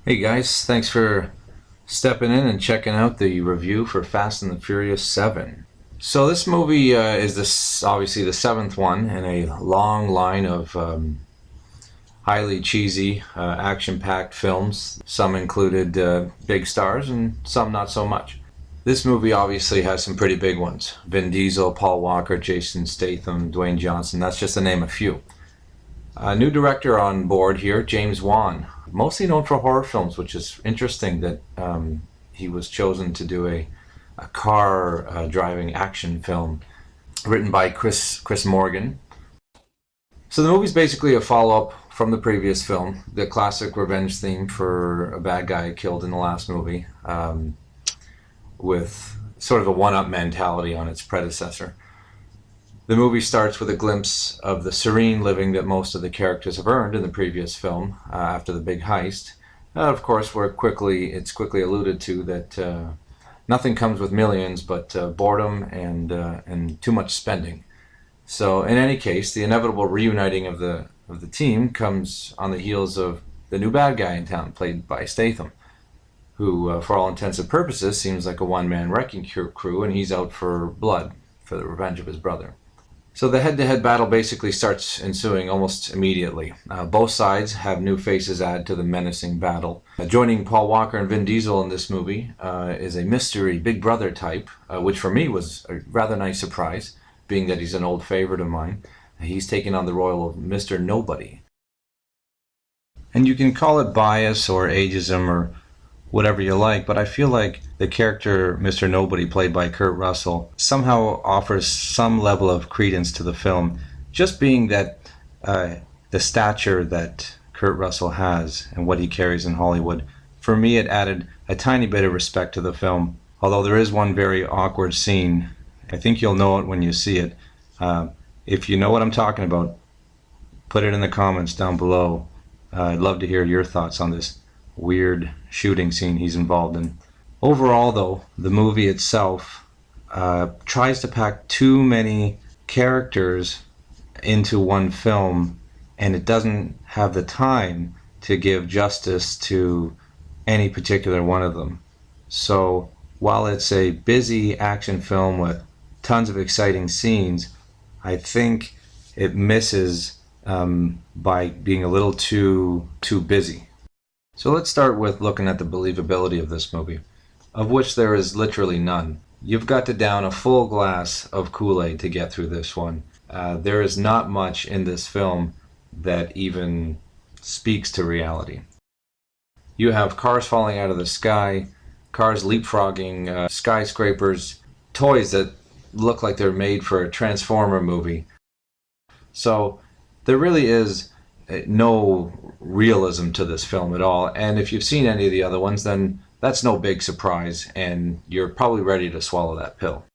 Hey guys, thanks for stepping in and checking out the review for Fast and the Furious 7. So this movie is obviously the seventh one in a long line of highly cheesy, action-packed films. Some included big stars and some not so much. This movie obviously has some pretty big ones. Vin Diesel, Paul Walker, Jason Statham, Dwayne Johnson, that's just to name a few. A new director on board here, James Wan, mostly known for horror films, which is interesting that he was chosen to do a car driving action film written by Chris Morgan. So the movie's basically a follow-up from the previous film, the classic revenge theme for a bad guy killed in the last movie, with sort of a one-up mentality on its predecessor. The movie starts with a glimpse of the serene living that most of the characters have earned in the previous film after the big heist. Of course, it's quickly alluded to that nothing comes with millions but boredom and too much spending. So, in any case, the inevitable reuniting of the team comes on the heels of the new bad guy in town, played by Statham, who, for all intents and purposes, seems like a one-man wrecking crew, and he's out for blood, for the revenge of his brother. So the head-to-head battle basically starts ensuing almost immediately. Both sides have new faces added to the menacing battle. Joining Paul Walker and Vin Diesel in this movie is a mystery Big Brother type, which for me was a rather nice surprise, being that he's an old favorite of mine. He's taking on the role of Mr. Nobody. And you can call it bias or ageism or whatever you like, but I feel like the character Mr. Nobody, played by Kurt Russell, somehow offers some level of credence to the film, just being that the stature that Kurt Russell has and what he carries in Hollywood. For me, it added a tiny bit of respect to the film, although there is one very awkward scene. I think you'll know it when you see it. If you know what I'm talking about, put it in the comments down below. I'd love to hear your thoughts on this weird shooting scene he's involved in. Overall, though, the movie itself tries to pack too many characters into one film, and it doesn't have the time to give justice to any particular one of them. So while it's a busy action film with tons of exciting scenes, I think it misses by being a little too busy. So let's start with looking at the believability of this movie, of which there is literally none. You've got to down a full glass of Kool-Aid to get through this one. There is not much in this film that even speaks to reality. You have cars falling out of the sky, cars leapfrogging skyscrapers, toys that look like they're made for a Transformer movie. So there really is no realism to this film at all, and if you've seen any of the other ones, then that's no big surprise, and you're probably ready to swallow that pill.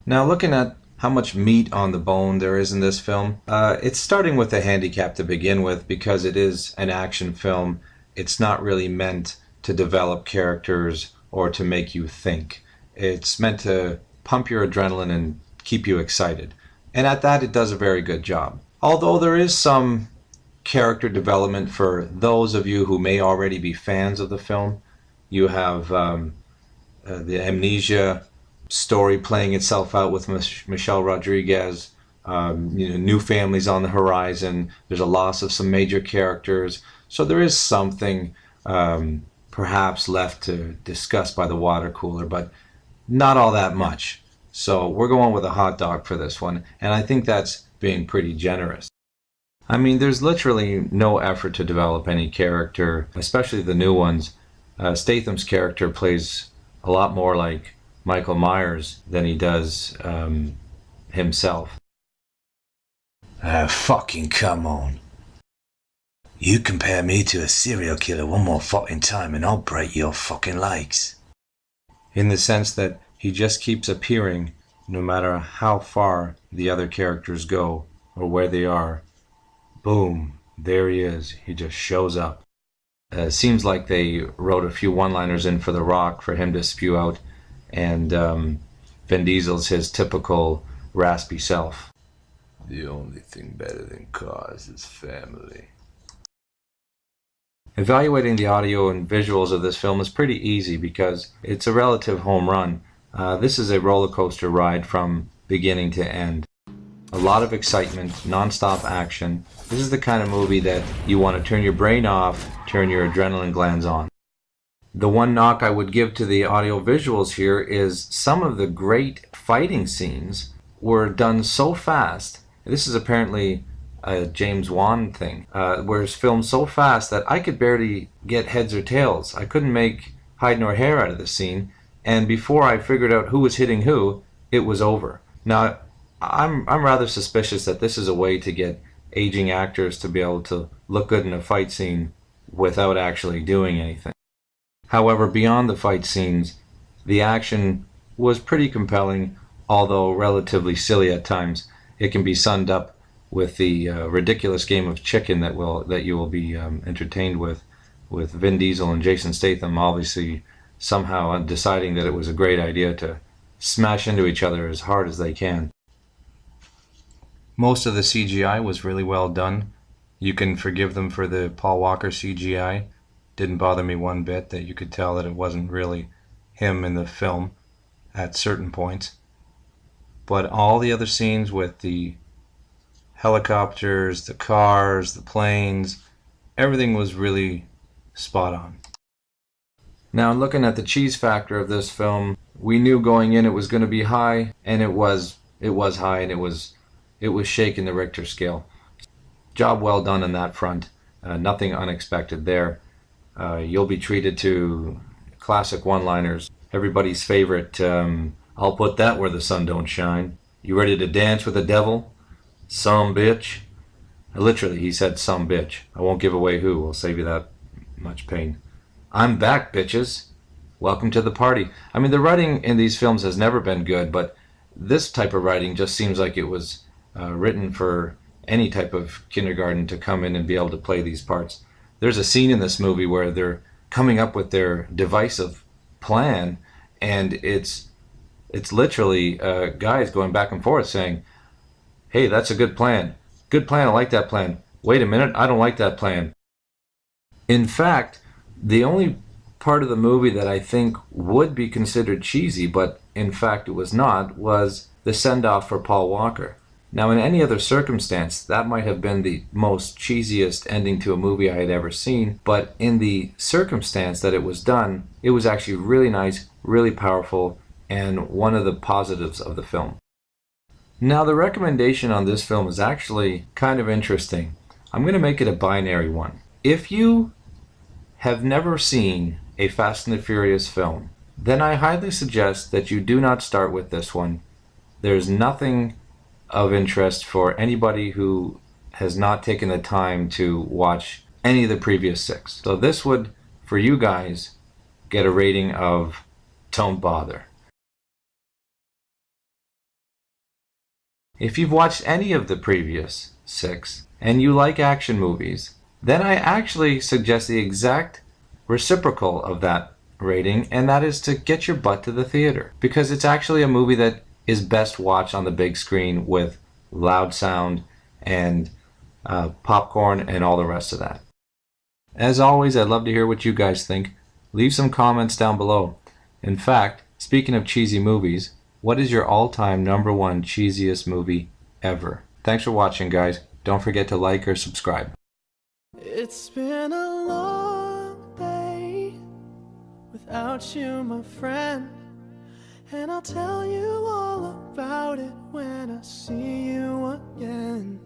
Now, looking at how much meat on the bone there is in this film, it's starting with a handicap to begin with, because it is an action film. It's not really meant to develop characters or to make you think. It's meant to pump your adrenaline and keep you excited, and at that it does a very good job. Although there is some character development for those of you who may already be fans of the film. You have the amnesia story playing itself out with Michelle Rodriguez. New families on the horizon. There's a loss of some major characters. So there is something perhaps left to discuss by the water cooler, but not all that much. So we're going with a hot dog for this one, and I think that's being pretty generous. I mean, there's literally no effort to develop any character, especially the new ones. Statham's character plays a lot more like Michael Myers than he does himself. Fucking come on. You compare me to a serial killer one more fucking time and I'll break your fucking legs. In the sense that he just keeps appearing no matter how far the other characters go or where they are. Boom, there he is. He just shows up. Seems like they wrote a few one-liners in for The Rock for him to spew out, and Vin Diesel's his typical raspy self. The only thing better than cars is family. Evaluating the audio and visuals of this film is pretty easy because it's a relative home run. This is a roller coaster ride from beginning to end. A lot of excitement, non-stop action. This is the kind of movie that you want to turn your brain off, turn your adrenaline glands on. The one knock I would give to the audio visuals here is some of the great fighting scenes were done so fast. This is apparently a James Wan thing, where it's filmed so fast that I could barely get heads or tails. I couldn't make hide nor hair out of the scene, and before I figured out who was hitting who, it was over. Now, I'm rather suspicious that this is a way to get aging actors to be able to look good in a fight scene without actually doing anything. However, beyond the fight scenes, the action was pretty compelling, although relatively silly at times. It can be summed up with the ridiculous game of chicken that you will be entertained with Vin Diesel and Jason Statham obviously somehow deciding that it was a great idea to smash into each other as hard as they can. Most of the CGI was really well done. You can forgive them for the Paul Walker CGI. Didn't bother me one bit that you could tell that it wasn't really him in the film at certain points. But all the other scenes with the helicopters, the cars, the planes, everything was really spot on. Now, looking at the cheese factor of this film, we knew going in it was going to be high, and it was high, and it was shaking the Richter scale. Job well done on that front. Nothing unexpected there. You'll be treated to classic one-liners. Everybody's favorite, I'll put that where the sun don't shine. You ready to dance with the devil? Some bitch. Literally, he said some bitch. I won't give away who. We'll save you that much pain. I'm back, bitches. Welcome to the party. I mean, the writing in these films has never been good, but this type of writing just seems like it was written for any type of kindergarten to come in and be able to play these parts. There's a scene in this movie where they're coming up with their divisive plan, and it's literally guys going back and forth saying, hey, that's a good plan. Good plan, I like that plan. Wait a minute, I don't like that plan. In fact, the only part of the movie that I think would be considered cheesy, but in fact it was not, was the send-off for Paul Walker. Now, in any other circumstance, that might have been the most cheesiest ending to a movie I had ever seen, but in the circumstance that it was done, it was actually really nice, really powerful, and one of the positives of the film. Now, the recommendation on this film is actually kind of interesting. I'm going to make it a binary one. If you have never seen a Fast and the Furious film, then I highly suggest that you do not start with this one. There's nothing of interest for anybody who has not taken the time to watch any of the previous 6. So this would, for you guys, get a rating of don't bother. If you've watched any of the previous 6 and you like action movies, then I actually suggest the exact reciprocal of that rating, and that is to get your butt to the theater, because it's actually a movie that is best watched on the big screen with loud sound and popcorn and all the rest of that. As always, I'd love to hear what you guys think. Leave some comments down below. In fact, speaking of cheesy movies, what is your all-time #1 cheesiest movie ever? Thanks for watching, guys. Don't forget to like or subscribe. It's been a long day without you, my friend, and I'll tell you all about it when I see you again.